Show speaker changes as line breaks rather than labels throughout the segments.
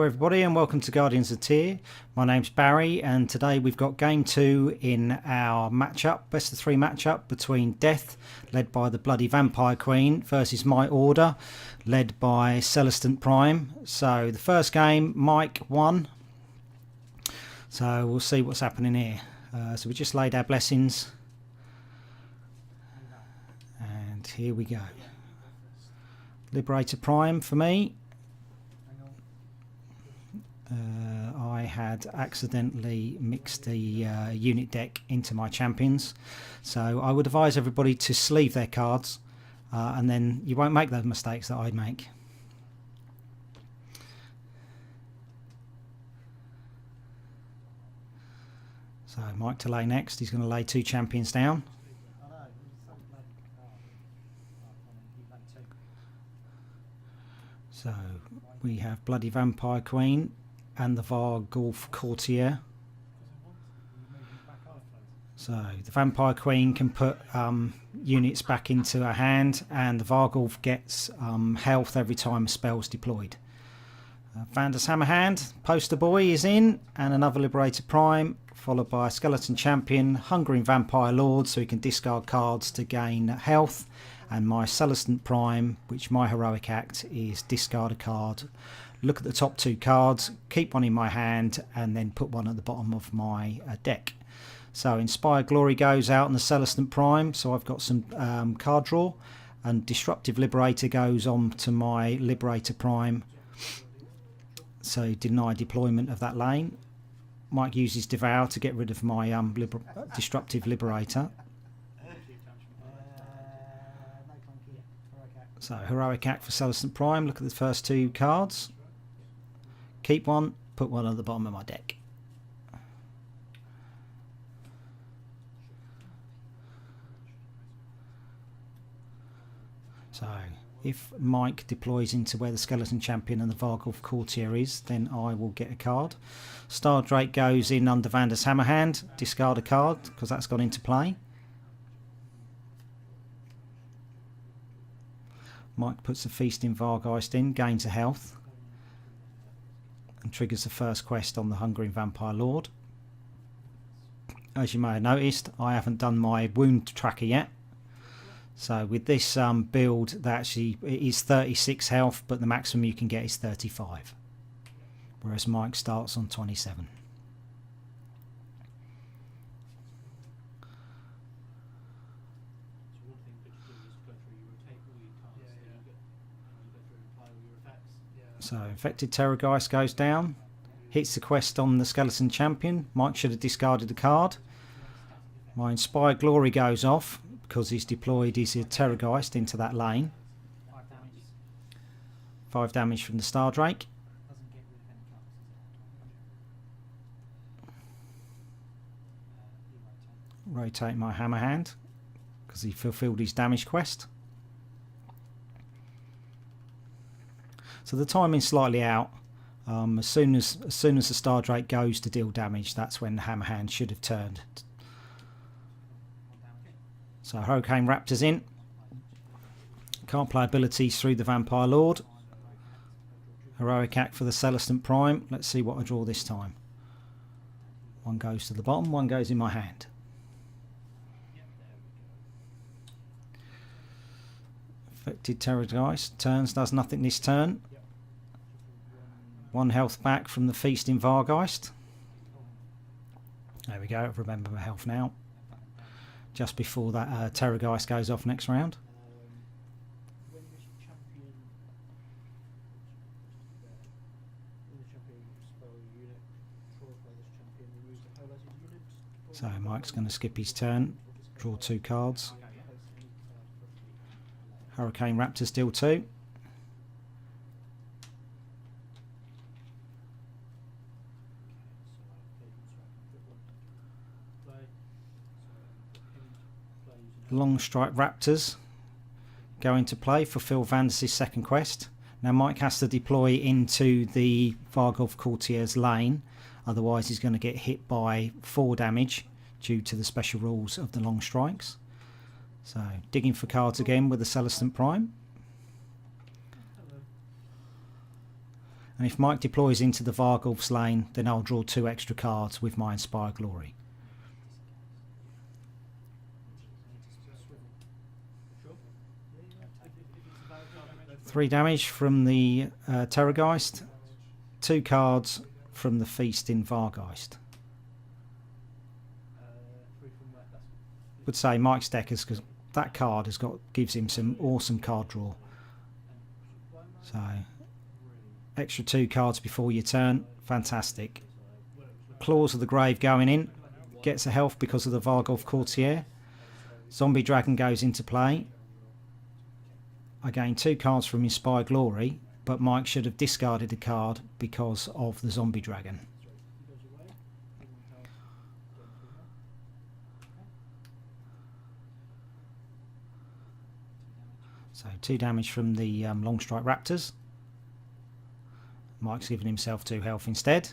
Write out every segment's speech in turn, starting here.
everybody and welcome to Guardians of Tyr. My name's Barry and today we've got game 2 in our matchup, best of 3 matchup between Death, led by the bloody Vampire Queen, versus My Order, led by Celestant Prime. So the first game, Mike won. So we'll see what's happening here. So we just laid our blessings. And here we go. Liberator Prime for me. I had accidentally mixed the unit deck into my champions, so I would advise everybody to sleeve their cards and then you won't make those mistakes that I make. So Mike to lay next. He's going to lay 2 champions down. So we have bloody Vampire Queen and the Vargulf Courtier. So the Vampire Queen can put units back into her hand, and the Vargulf gets health every time a spell's deployed. Vander's Hammerhand, Poster Boy is in, and another Liberator Prime, followed by a Skeleton Champion, Hungering Vampire Lord, so he can discard cards to gain health, and my Celestant Prime, which my heroic act is discard a card, look at the top 2 cards, keep one in my hand, and then put one at the bottom of my deck. So Inspired Glory goes out on the Celestant Prime, so I've got some card draw, and Disruptive Liberator goes on to my Liberator Prime, so deny deployment of that lane. Mike uses Devour to get rid of my Disruptive Liberator. So Heroic Act for Celestant Prime, look at the first 2 cards. Keep one, put one at the bottom of my deck. So if Mike deploys into where the Skeleton Champion and the Vargulf Courtier is, then I will get a card. Star Drake goes in under Vander's Hammerhand, discard a card because that's gone into play. Mike puts the Feasting Vargeist in, gains a health, and triggers the first quest on the Hungering Vampire Lord. As you may have noticed, I haven't done my wound tracker yet. So with this build, that actually it is 36 health, but the maximum you can get is 35. Whereas Mike starts on 27. So Infected Terrorgeist goes down, hits the quest on the Skeleton Champion. Mike should have discarded a card. My Inspired Glory goes off because he's deployed his Terrorgeist into that lane. 5 damage from the Star Drake. Rotate my Hammerhand because he fulfilled his damage quest. So the timing's slightly out. As soon as the Star Drake goes to deal damage, that's when the Hammerhand should have turned. So Hurricane Raptor's in. Can't play abilities through the Vampire Lord. Heroic Act for the Celestant Prime. Let's see what I draw this time. One goes to the bottom, one goes in my hand. Affected Terrorgeist. Turns, does nothing this turn. 1 health back from the Feasting Vargeist. There we go, I've remembered my health now. Just before that Terrorgeist goes off next round. So Mike's going to skip his turn, draw 2 cards. Hurricane Raptor's deal 2. Long Strike Raptors go into play, fulfill Vandus' second quest. Now Mike has to deploy into the Vargulf Courtier's lane, otherwise he's going to get hit by 4 damage due to the special rules of the Long Strikes. So digging for cards again with the Celestant Prime. And if Mike deploys into the Vargulf's lane, then I'll draw 2 extra cards with my Inspire Glory. Three damage from the Terrorgeist, 2 cards from the Feasting Vargeist. Would say Mike's deck is, because that card gives him some awesome card draw. So extra 2 cards before your turn, fantastic. Claws of the Grave going in, gets a health because of the Vargulf Courtier. Zombie Dragon goes into play. I gain 2 cards from Inspire Glory, but Mike should have discarded a card because of the Zombie Dragon. So 2 damage from the Long Strike Raptors. Mike's given himself 2 health instead.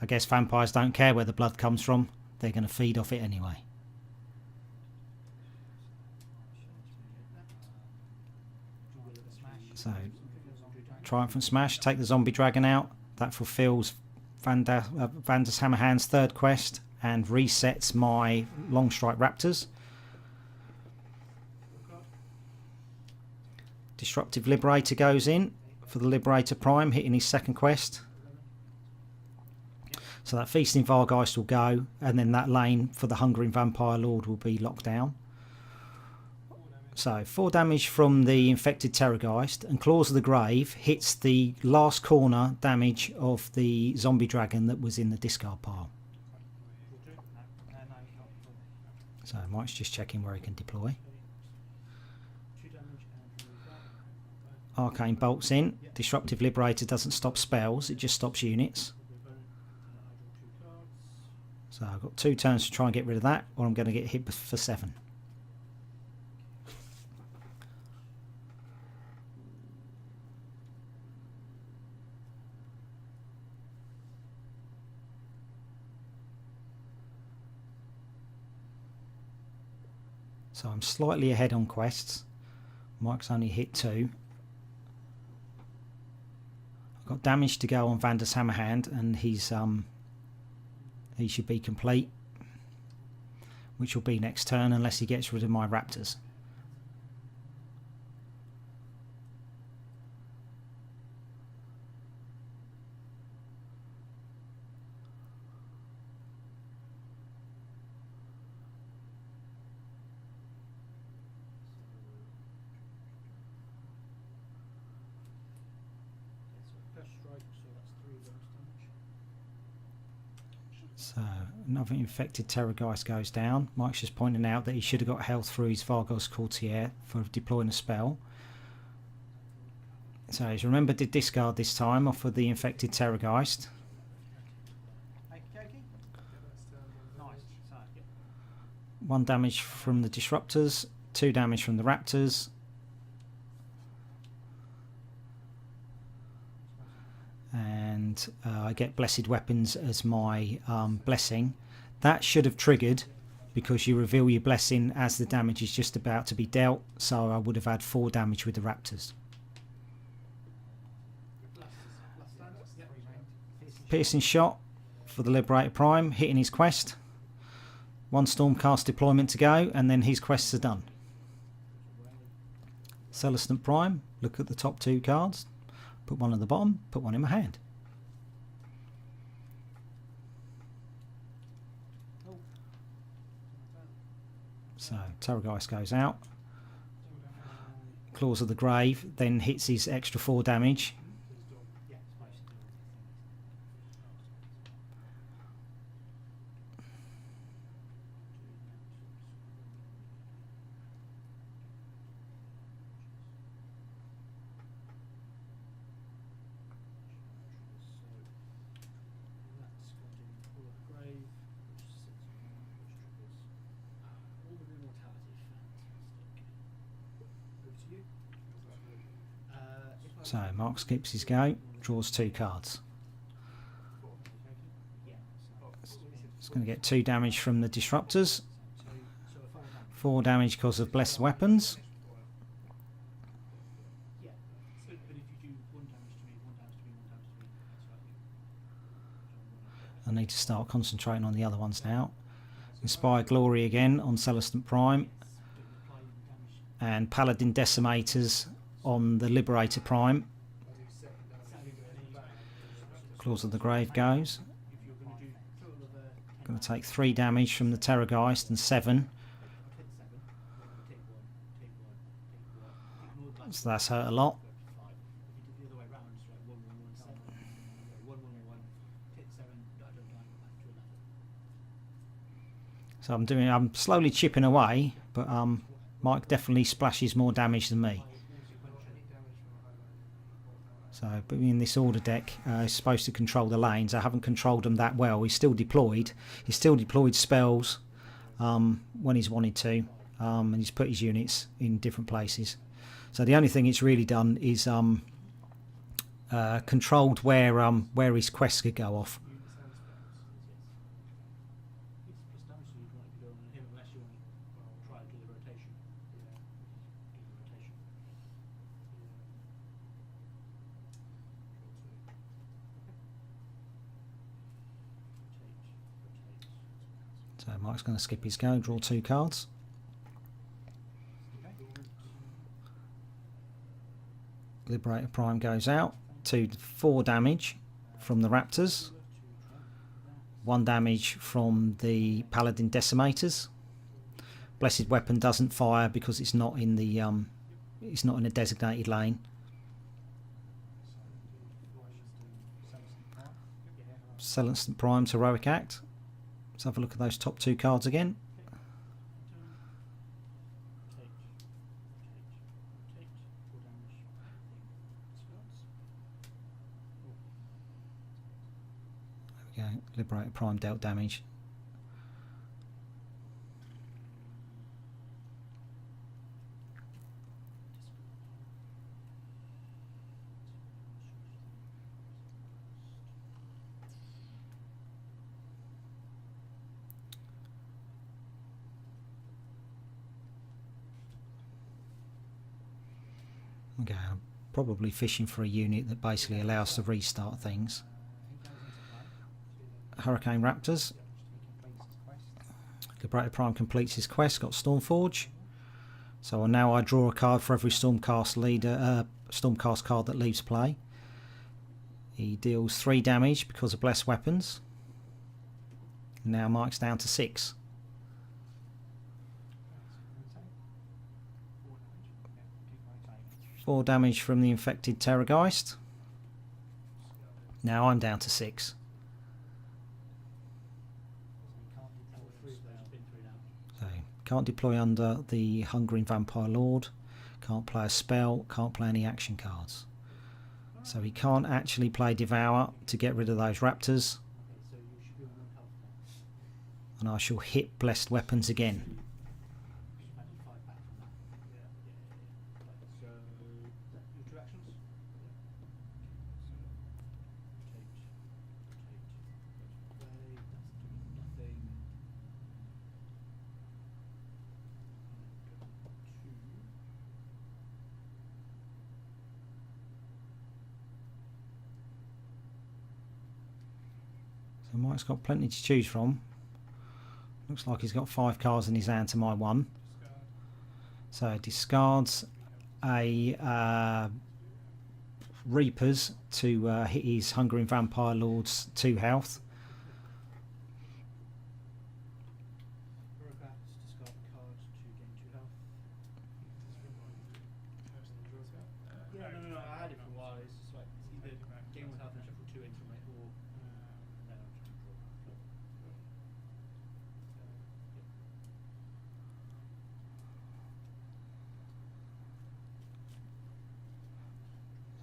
I guess vampires don't care where the blood comes from. They're going to feed off it anyway. So, Triumphant Smash, take the Zombie Dragon out. That fulfills Vanda's Hammerhand's 3rd quest and resets my Long Strike Raptors. Disruptive Liberator goes in for the Liberator Prime, hitting his 2nd quest. So that Feasting Vargeist will go, and then that lane for the Hungering Vampire Lord will be locked down. So 4 damage from the Infected Terrorgeist, and Claws of the Grave hits the last corner damage of the Zombie Dragon that was in the discard pile. So Mike's just checking where he can deploy. Arcane bolts in. Disruptive Liberator doesn't stop spells, it just stops units. So I've got 2 turns to try and get rid of that, or I'm going to get hit for 7. So I'm slightly ahead on quests. Mike's only hit 2. I've got damage to go on Vanda's Hammerhand, and he should be complete, which will be next turn unless he gets rid of my Raptors. So another Infected Terrorgeist goes down. Mike's just pointing out that he should have got health through his Vargulf's Courtier for deploying a spell. So he's remembered to discard this time off of the Infected Terrorgeist. 1 damage from the Disruptors, 2 damage from the Raptors. And I get Blessed Weapons as my blessing. That should have triggered because you reveal your blessing as the damage is just about to be dealt, so I would have had 4 damage with the Raptors. Piercing Shot for the Liberator Prime, hitting his quest. 1 Stormcast deployment to go, and then his quests are done. Celestant Prime, look at the top 2 cards. Put 1 at the bottom, put 1 in my hand. So Terrorgeist goes out. Claws of the Grave then hits his extra 4 damage. So Mark skips his go, draws 2 cards. It's going to get 2 damage from the Disruptors, 4 damage because of Blessed Weapons. I need to start concentrating on the other ones now. Inspire Glory again on Celestant Prime, and Paladin Decimators on the Liberator Prime. Claws of the Grave goes. Going to take 3 damage from the Terrorgeist and 7. So that's hurt a lot. So I'm slowly chipping away, but Mike definitely splashes more damage than me. So, but in this order deck, he's supposed to control the lanes. I haven't controlled them that well. He's still deployed. He's still deployed spells when he's wanted to, and he's put his units in different places. So the only thing it's really done is controlled where his quests could go off. So Mike's going to skip his go, draw 2 cards. Liberator Prime goes out, 4 damage from the Raptors, 1 damage from the Paladin Decimators. Blessed Weapon doesn't fire because it's not in the a designated lane. Celestant Prime's Heroic Act. Let's have a look at those top 2 cards again. There we go. Liberator Prime dealt damage. Okay, I'm probably fishing for a unit that basically allows to restart things. Hurricane Raptors. Liberator Prime completes his quest, got Stormforge. So now I draw a card for every Stormcast card that leaves play. He deals 3 damage because of Blessed Weapons. Now Mike's down to 6. Four damage from the infected Terrorgeist. Now I'm down to 6. So can't deploy under the Hungering Vampire Lord. Can't play a spell. Can't play any action cards. So he can't actually play Devour to get rid of those Raptors. And I shall hit Blessed Weapons again. So Mike's got plenty to choose from. Looks like he's got 5 cards in his hand to my 1. So discards a Reapers to hit his Hungering Vampire Lord's 2 health.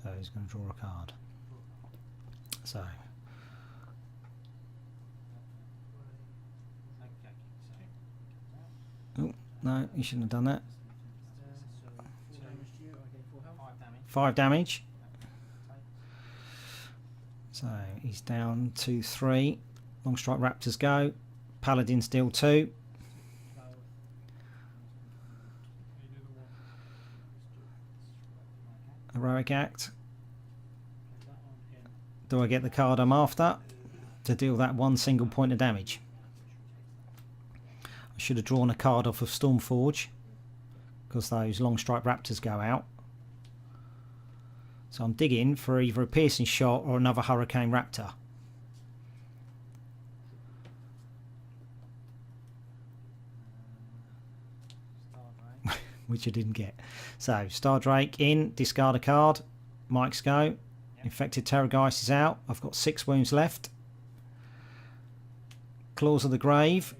So he's going to draw a card. So oh no, you shouldn't have done that. 5 damage. So he's down to 3. Long Strike Raptors go. Paladins deal 2. Heroic Act. do I get the card I'm after to deal that one single point of damage? I should have drawn a card off of Stormforge because those long strike raptors go out. So I'm digging for either a piercing shot or another hurricane raptor. Which I didn't get. So Star Drake in, discard a card. Mike's go. Infected Terrorgeist is out. I've got 6 wounds left. Claws of the Grave.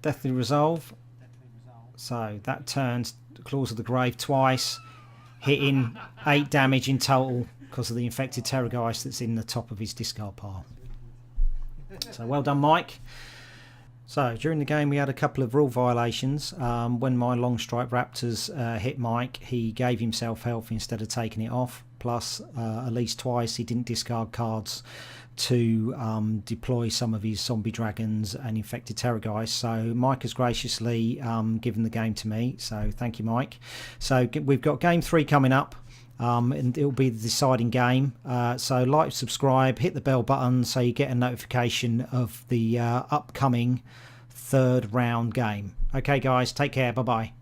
Deathly Resolve. So that turns Claws of the Grave twice, hitting 8 damage in total because of the infected Terrorgeist that's in the top of his discard pile. So well done, Mike. So during the game we had a couple of rule violations. When my long strike raptors hit Mike, he gave himself health instead of taking it off. Plus at least twice he didn't discard cards to deploy some of his zombie dragons and infected Terrorgeist. So Mike has graciously given the game to me, so thank you, Mike. So we've got game 3 coming up. And it'll be the deciding game. So like, subscribe, hit the bell button so you get a notification of the upcoming 3rd round game. Okay guys, take care, bye bye.